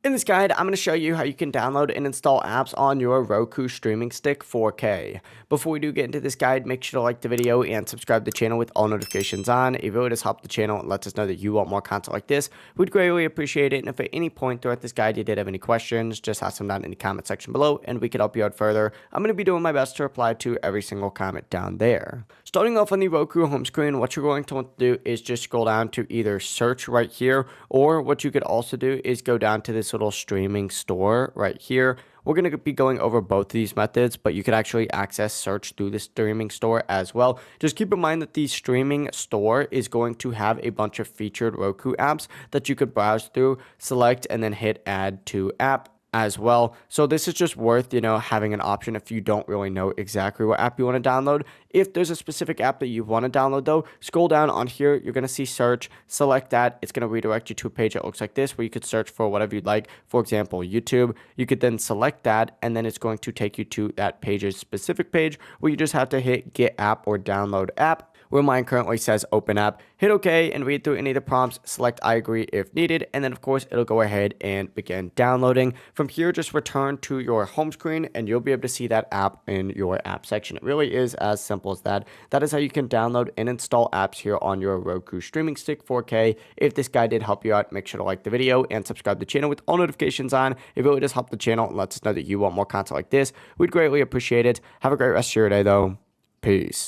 In this guide, I'm going to show you how you can download and install apps on your Roku streaming stick 4K. Before we do get into this guide, make sure to like the video and subscribe to the channel with all notifications on. It really does help the channel and lets us know that you want more content like this. We'd greatly appreciate it. And if at any point throughout this guide you did have any questions, just ask them down in the comment section below and we could help you out further. I'm going to be doing my best to reply to every single comment down there. Starting off on the Roku home screen, what you're going to want to do is just scroll down to either search right here, or what you could also do is go down to this little streaming store right here. We're going to be going over both of these methods, but you could actually access search through the streaming store as well. Just keep in mind that the streaming store is going to have a bunch of featured Roku apps that you could browse through, select, and then hit add to app as well. So this is just worth, having an option if you don't really know exactly what app you want to download. If there's a specific app that you want to download though, scroll down on here, you're going to see search, select that. It's going to redirect you to a page that looks like this where you could search for whatever you'd like. For example, YouTube. You could then select that and then it's going to take you to that page's specific page where you just have to hit get app or download app, where mine currently says open app. Hit OK and read through any of the prompts, select I agree if needed, and then of course it'll go ahead and begin downloading. From here, just return to your home screen and you'll be able to see that app in your app section. It really is as simple as that. That is how you can download and install apps here on your Roku streaming stick 4K. If this guide did help you out, make sure to like the video and subscribe to the channel with all notifications on. It really does help the channel and lets us know that you want more content like this. We'd greatly appreciate it. Have a great rest of your day though. Peace.